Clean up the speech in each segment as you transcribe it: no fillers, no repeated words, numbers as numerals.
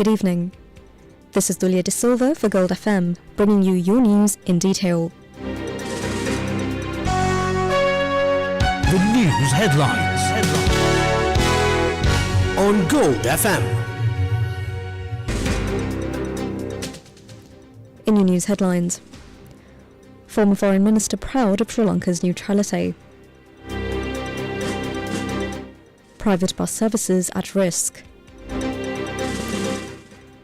Good evening. This is Dulia De Silva for Gold FM, bringing you your news in detail. The news headlines on Gold FM. In your news headlines, former Foreign Minister proud of Sri Lanka's neutrality. Private bus services at risk.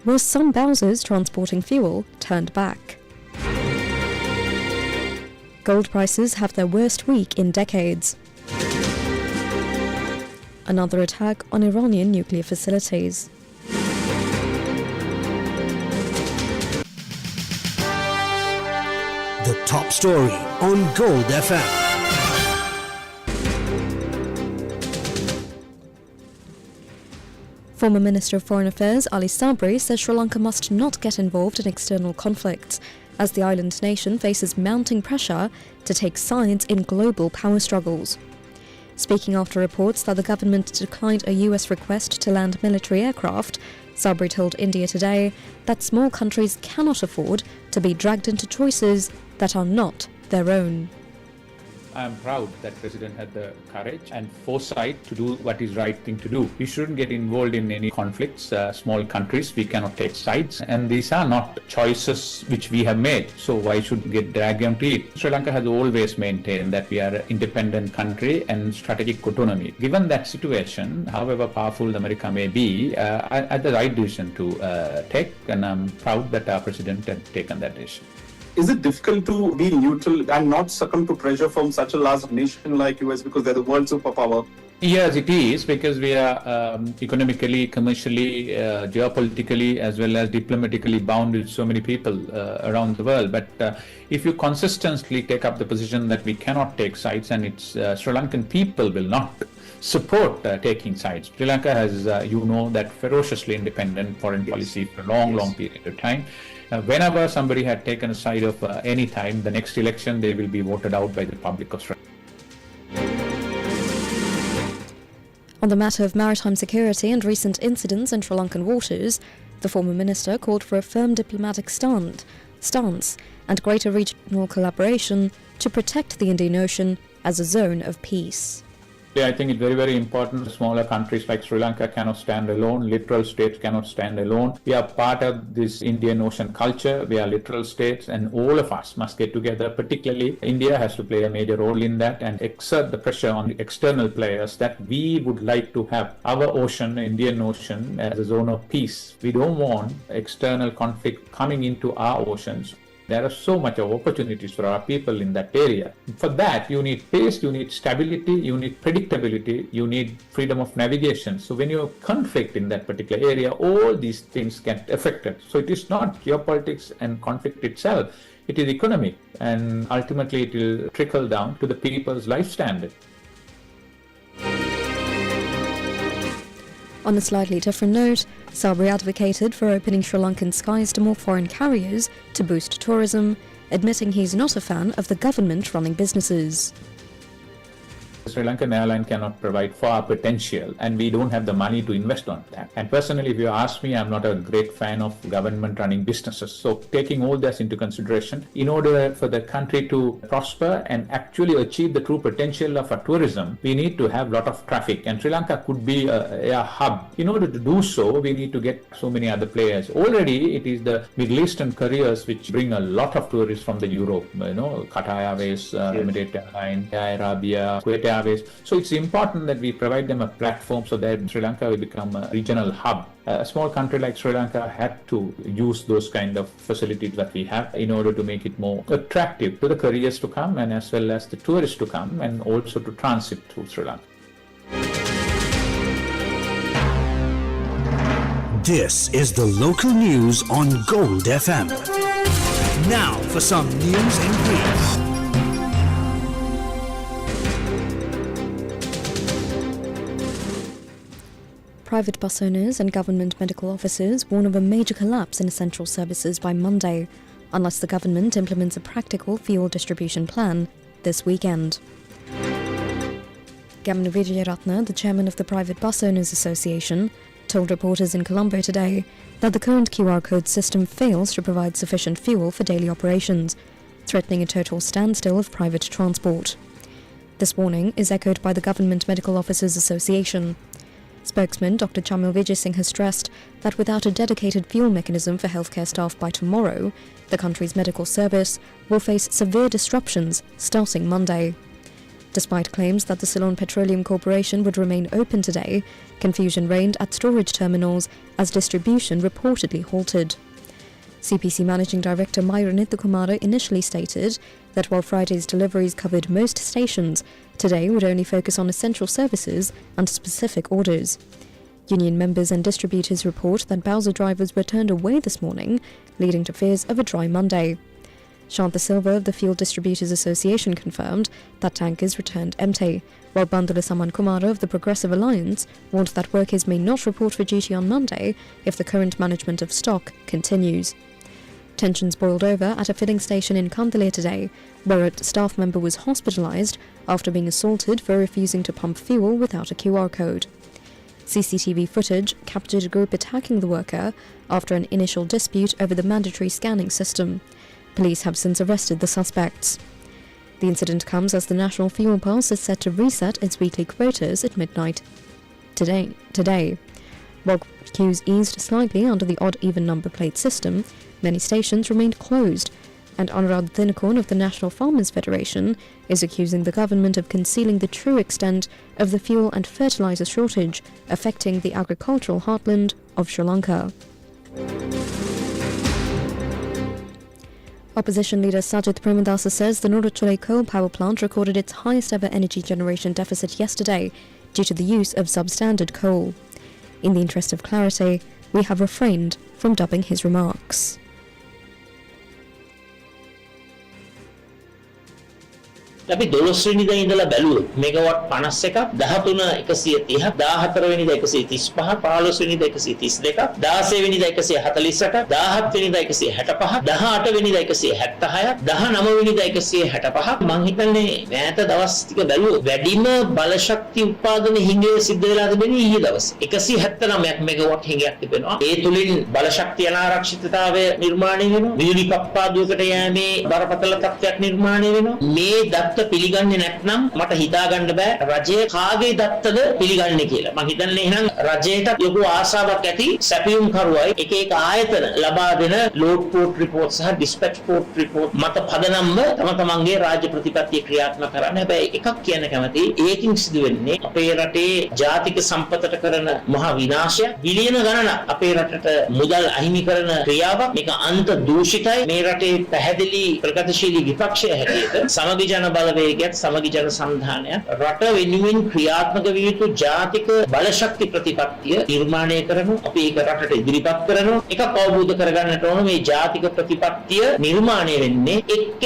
Were some Bowsers transporting fuel turned back. Gold prices have their worst week in decades. Another attack on Iranian nuclear facilities. The top story on Gold FM. Former Minister of Foreign Affairs Ali Sabri says Sri Lanka must not get involved in external conflicts, as the island nation faces mounting pressure to take sides in global power struggles. Speaking after reports that the government declined a US request to land military aircraft, Sabri told India Today that small countries cannot afford to be dragged into choices that are not their own. I am proud that the President had the courage and foresight to do what is right thing to do. We shouldn't get involved in any conflicts. Small countries, we cannot take sides, and these are not choices which we have made. So why should we get dragged into it? Sri Lanka has always maintained that we are an independent country and strategic autonomy. Given that situation, however powerful America may be, I had the right decision to take, and I'm proud that our President had taken that decision. Is it difficult to be neutral and not succumb to pressure from such a large nation like US because they're the world superpower? Yes, it is, because we are economically, commercially, geopolitically, as well as diplomatically bound with so many people around the world. But if you consistently take up the position that we cannot take sides, and it's Sri Lankan people will not support taking sides. Sri Lanka has, that ferociously independent foreign policy for a long period of time. Whenever somebody had taken a side of any time, the next election they will be voted out by the public of Sri Lanka. On the matter of maritime security and recent incidents in Sri Lankan waters, the former minister called for a firm diplomatic stance and greater regional collaboration to protect the Indian Ocean as a zone of peace. I think it's very, very important. Smaller countries like Sri Lanka cannot stand alone. Littoral states cannot stand alone. We are part of this Indian Ocean culture. We are littoral states, and all of us must get together. Particularly, India has to play a major role in that and exert the pressure on the external players that we would like to have our ocean, Indian Ocean, as a zone of peace. We don't want external conflict coming into our oceans. There are so much of opportunities for our people in that area. For that, you need pace, you need stability, you need predictability, you need freedom of navigation. So when you have conflict in that particular area, all these things get affected. So it is not geopolitics and conflict itself, it is economic, and ultimately it will trickle down to the people's life standard. On a slightly different note, Sabri advocated for opening Sri Lankan skies to more foreign carriers to boost tourism, admitting he's not a fan of the government running businesses. The Sri Lankan airline cannot provide for our potential, and we don't have the money to invest on that. And personally, if you ask me, I'm not a great fan of government running businesses. So taking all this into consideration, in order for the country to prosper and actually achieve the true potential of our tourism, we need to have a lot of traffic, and Sri Lanka could be a hub. In order to do so, we need to get so many other players. Already, it is the Middle Eastern carriers which bring a lot of tourists from the Europe, Qatar Airways, Emirates Airlines, Air Arabia, Kuwait Airways. So it's important that we provide them a platform so that Sri Lanka will become a regional hub. A small country like Sri Lanka had to use those kind of facilities that we have in order to make it more attractive to the carriers to come, and as well as the tourists to come, and also to transit through Sri Lanka. This is the local news on Gold FM. Now for some news in brief. Private bus owners and government medical officers warn of a major collapse in essential services by Monday, unless the government implements a practical fuel distribution plan this weekend. Gamna Vijayaratne, the chairman of the Private Bus Owners Association, told reporters in Colombo today that the current QR code system fails to provide sufficient fuel for daily operations, threatening a total standstill of private transport. This warning is echoed by the Government Medical Officers Association. Spokesman Dr. Chamil Vijay Singh has stressed that without a dedicated fuel mechanism for healthcare staff by tomorrow, the country's medical service will face severe disruptions starting Monday. Despite claims that the Ceylon Petroleum Corporation would remain open today, confusion reigned at storage terminals as distribution reportedly halted. CPC Managing Director Mayur Nithukumara initially stated that while Friday's deliveries covered most stations, today would only focus on essential services and specific orders. Union members and distributors report that Bowser drivers were turned away this morning, leading to fears of a dry Monday. Shanta Silva of the Fuel Distributors Association confirmed that tankers returned empty, while Bandula Saman Kumara of the Progressive Alliance warned that workers may not report for duty on Monday if the current management of stock continues. Tensions boiled over at a filling station in Kandalaya today, where a staff member was hospitalised after being assaulted for refusing to pump fuel without a QR code. CCTV footage captured a group attacking the worker after an initial dispute over the mandatory scanning system. Police have since arrested the suspects. The incident comes as the National Fuel Pass is set to reset its weekly quotas at midnight today. While queues eased slightly under the odd-even number plate system, many stations remained closed, and Anurag Thinakorn of the National Farmers Federation is accusing the government of concealing the true extent of the fuel and fertiliser shortage affecting the agricultural heartland of Sri Lanka. Opposition leader Sajith Premadasa says the Noorachole coal power plant recorded its highest ever energy generation deficit yesterday due to the use of substandard coal. In the interest of clarity, we have refrained from dubbing his remarks. අපි 12 වෙනිදා ඉඳලා බැලුවොත් megawatt 51ක් 13 130ක් 14 වෙනිදා 135ක් 15 වෙනිදා 132ක් 16 වෙනිදා 148ක් 17 වෙනිදා 165ක් 18 වෙනිදා 176ක් 19 වෙනිදා 165ක් මං හිතන්නේ මෑත දවස් ටික බැලුවොත් වැඩිම බල ශක්ති උත්පාදන හිඟය සිද්ධ වෙලා තිබෙන්නේ ඊයේ දවසේ 179ක් මෙගාවට් හිඟයක් තිබෙනවා ඒ තුලින් බල ශක්තිය අනාරක්ෂිතතාවය නිර්මාණය වෙනවා විදුලි කප්පාදුවකට යෑමේ බරපතල තත්ත්වයක් නිර්මාණය වෙනවා මේ පිළිගන්නේ නැත්නම් මට හිතා ගන්න බෑ රජය කාගේ දත්තද පිළිගන්නේ කියලා. මම හිතන්නේ එහෙනම් රජයට ලොකු ආශාවක් ඇති සැපියුම් කරුවයි එක එක ආයතන ලබා දෙන ලෝඩ් පෝර්ට් රිපෝට් සහ ඩිස්පැච් පෝර්ට් රිපෝට් මත පදනම්ව තම තමන්ගේ රාජ්‍ය ප්‍රතිපත්තිය ක්‍රියාත්මක කරන්න. හැබැයි එකක් කියන්න කැමති ඒකින් සිදු වෙන්නේ අපේ රටේ ජාතික සම්පතට කරන මහා විනාශය බිලියන ගණනක් අපේ රටට මුදල් අහිමි කරන ක්‍රියාවක් මේක අන්ත දූෂිතයි මේ රටේ පැහැදිලි ප්‍රගතිශීලී විපක්ෂය හැටියට සමගි ජන බලවේගයත් සමගි ජන සන්ධානයත් රට වෙනුවෙන් ක්‍රියාත්මක විය යුතු ජාතික බලශක්ති ප්‍රතිපත්තිය නිර්මාණය කරනවා අපි ඒක රටට ඉදිරිපත් කරනවා එකක් අවබෝධ කරගන්නට ඕන මේ ජාතික ප්‍රතිපත්තිය නිර්මාණය වෙන්නේ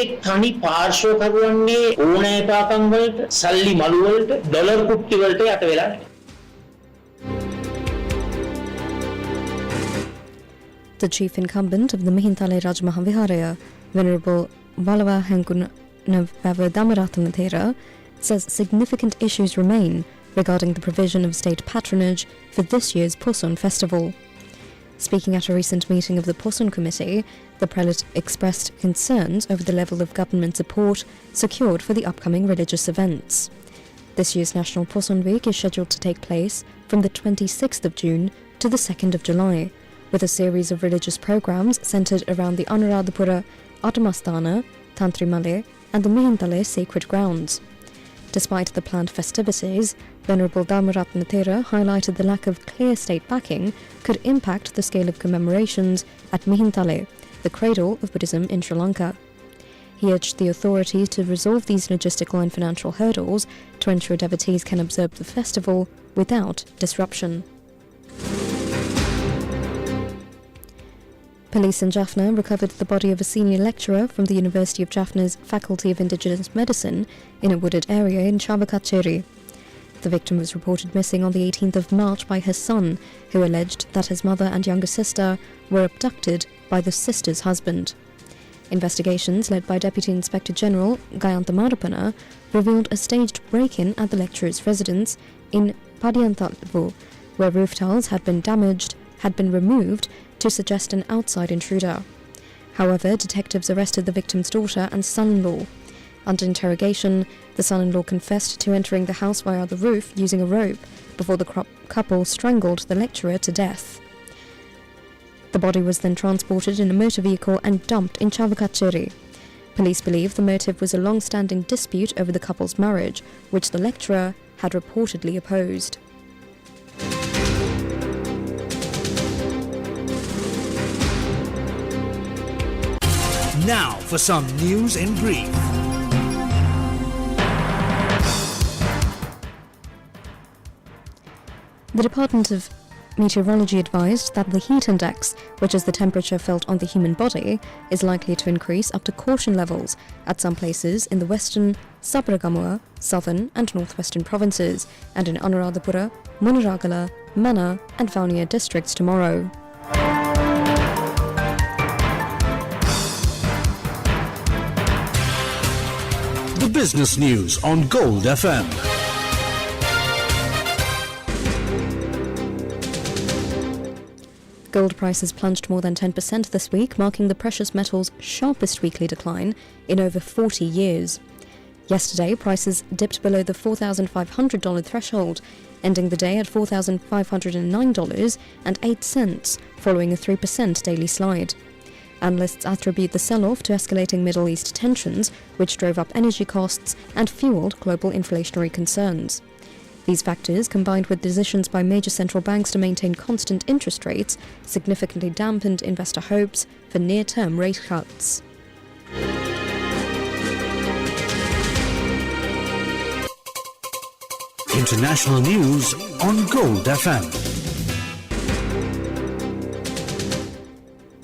එක් තනි පාර්ශ්වකරුවන්ගේ ඕනෑපාකම් වලට සල්ලි මළු වලට ඩොලර් කුට්ටි වලට යට වෙලා නැහැ. The chief incumbent of the Mihintale Raj Mahaviharaya, Venerable Valava Henkun Navava Dhammaratanathera, says significant issues remain regarding the provision of state patronage for this year's Poson festival. Speaking at a recent meeting of the Poson Committee, the prelate expressed concerns over the level of government support secured for the upcoming religious events. This year's National Poson Week is scheduled to take place from the 26th of June to the 2nd of July, with a series of religious programs centred around the Anuradhapura, Atmasthana, Tantrimale and the Mihintale sacred grounds. Despite the planned festivities, Venerable Dhammaratanathera highlighted the lack of clear state backing could impact the scale of commemorations at Mihintale, the cradle of Buddhism in Sri Lanka. He urged the authorities to resolve these logistical and financial hurdles to ensure devotees can observe the festival without disruption. Police in Jaffna recovered the body of a senior lecturer from the University of Jaffna's Faculty of Indigenous Medicine in a wooded area in Chavakacheri. The victim was reported missing on the 18th of March by her son, who alleged that his mother and younger sister were abducted by the sister's husband. Investigations led by Deputy Inspector General Gayantha Marapana revealed a staged break-in at the lecturer's residence in Padianthalvu, where roof tiles had been damaged had been removed to suggest an outside intruder. However, detectives arrested the victim's daughter and son-in-law. Under interrogation, the son-in-law confessed to entering the house via the roof using a rope before the couple strangled the lecturer to death. The body was then transported in a motor vehicle and dumped in Chavakacheri. Police believe the motive was a long-standing dispute over the couple's marriage, which the lecturer had reportedly opposed. Now for some news in brief. The Department of Meteorology advised that the heat index, which is the temperature felt on the human body, is likely to increase up to caution levels at some places in the western, Sabragamua, southern and northwestern provinces, and in Anuradhapura, Munaragala, Mana and Vaunia districts tomorrow. The business news on Gold FM. Gold prices plunged more than 10% this week, marking the precious metal's sharpest weekly decline in over 40 years. Yesterday, prices dipped below the $4,500 threshold, ending the day at $4,509.08, following a 3% daily slide. Analysts attribute the sell-off to escalating Middle East tensions, which drove up energy costs and fueled global inflationary concerns. These factors, combined with decisions by major central banks to maintain constant interest rates, significantly dampened investor hopes for near-term rate cuts. International news on Gold FM.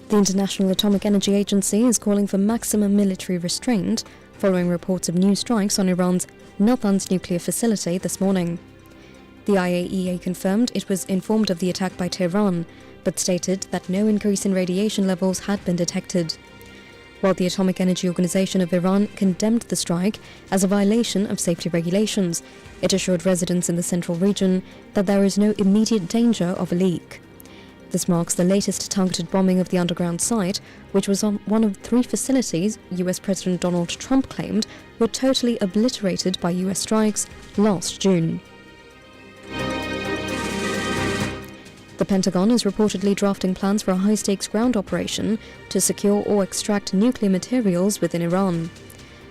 The International Atomic Energy Agency is calling for maximum military restraint following reports of new strikes on Iran's Natanz nuclear facility this morning. The IAEA confirmed it was informed of the attack by Tehran, but stated that no increase in radiation levels had been detected. While the Atomic Energy Organization of Iran condemned the strike as a violation of safety regulations, it assured residents in the central region that there is no immediate danger of a leak. This marks the latest targeted bombing of the underground site, which was on one of 3 facilities US President Donald Trump claimed were totally obliterated by US strikes last June. The Pentagon is reportedly drafting plans for a high-stakes ground operation to secure or extract nuclear materials within Iran.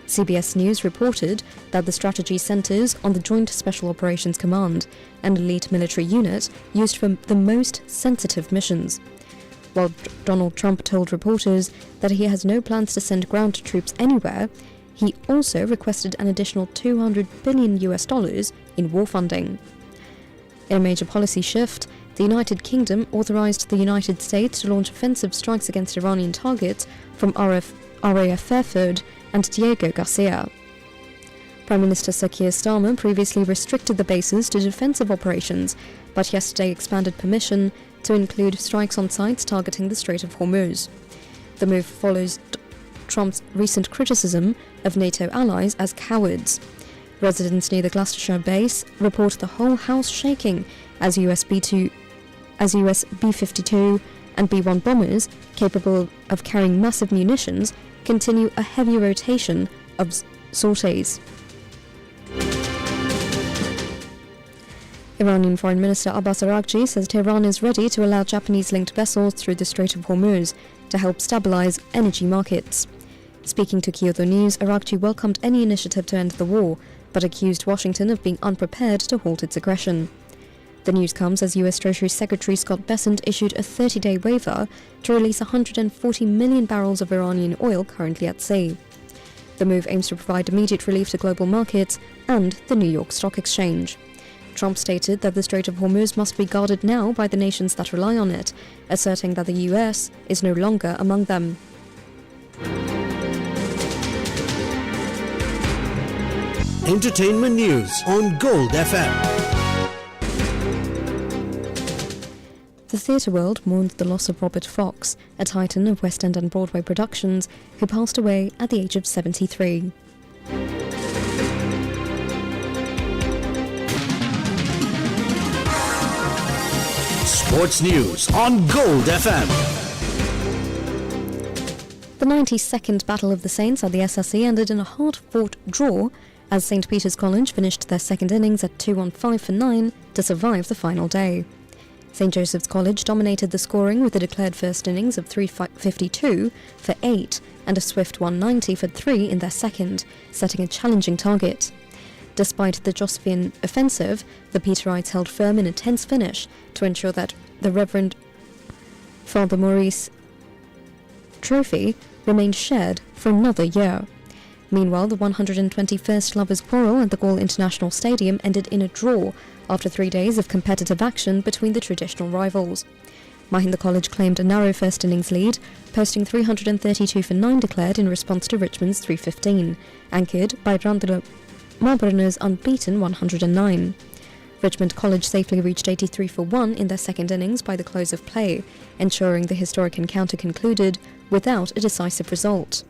CBS News reported that the strategy centers on the Joint Special Operations Command, an elite military unit used for the most sensitive missions. While Donald Trump told reporters that he has no plans to send ground troops anywhere, he also requested an additional $200 billion in war funding. In a major policy shift, the United Kingdom authorized the United States to launch offensive strikes against Iranian targets from RAF Fairford and Diego Garcia. Prime Minister Sir Keir Starmer previously restricted the bases to defensive operations, but yesterday expanded permission to include strikes on sites targeting the Strait of Hormuz. The move follows Trump's recent criticism of NATO allies as cowards. Residents near the Gloucestershire base report the whole house shaking as US B-52 and B-1 bombers, capable of carrying massive munitions, continue a heavy rotation of sorties. Iranian Foreign Minister Abbas Araghchi says Tehran is ready to allow Japanese-linked vessels through the Strait of Hormuz to help stabilize energy markets. Speaking to Kyoto News, Araghchi welcomed any initiative to end the war, but accused Washington of being unprepared to halt its aggression. The news comes as US Treasury Secretary Scott Bessent issued a 30-day waiver to release 140 million barrels of Iranian oil currently at sea. The move aims to provide immediate relief to global markets and the New York Stock Exchange. Trump stated that the Strait of Hormuz must be guarded now by the nations that rely on it, asserting that the US is no longer among them. Entertainment news on Gold FM. The theatre world mourned the loss of Robert Fox, a titan of West End and Broadway productions, who passed away at the age of 73. Sports News on Gold FM. The 92nd Battle of the Saints at the SSE ended in a hard-fought draw as St. Peter's College finished their second innings at 2-on-5 for 9 to survive the final day. St. Joseph's College dominated the scoring with a declared first innings of 352 for 8 and a swift 190 for 3 in their second, setting a challenging target. Despite the Josephian offensive, the Peterites held firm in a tense finish to ensure that the Reverend Father Maurice Trophy remained shared for another year. Meanwhile, the 121st Lovers' Quarrel at the Galle International Stadium ended in a draw after 3 days of competitive action between the traditional rivals. Mahinda College claimed a narrow first innings lead, posting 332 for 9 declared in response to Richmond's 315, anchored by Randall Marlborough's unbeaten 109. Richmond College safely reached 83 for 1 in their second innings by the close of play, ensuring the historic encounter concluded without a decisive result.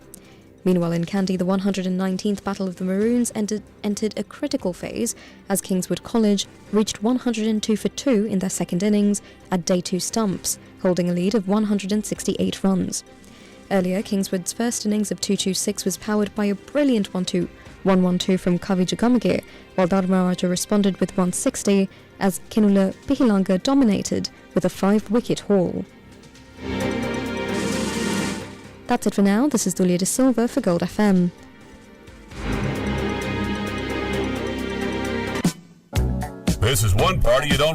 Meanwhile, in Kandy, the 119th Battle of the Maroons entered a critical phase as Kingswood College reached 102 for 2 in their second innings at day 2 stumps, holding a lead of 168 runs. Earlier, Kingswood's first innings of 226 was powered by a brilliant 1-1-2 from Kavi Jagamage, while Dharmaraja responded with 160 as Kinula Pihilanga dominated with a 5-wicket haul. That's it for now. This is Dulia De Silva for Gold FM. This is one party you don't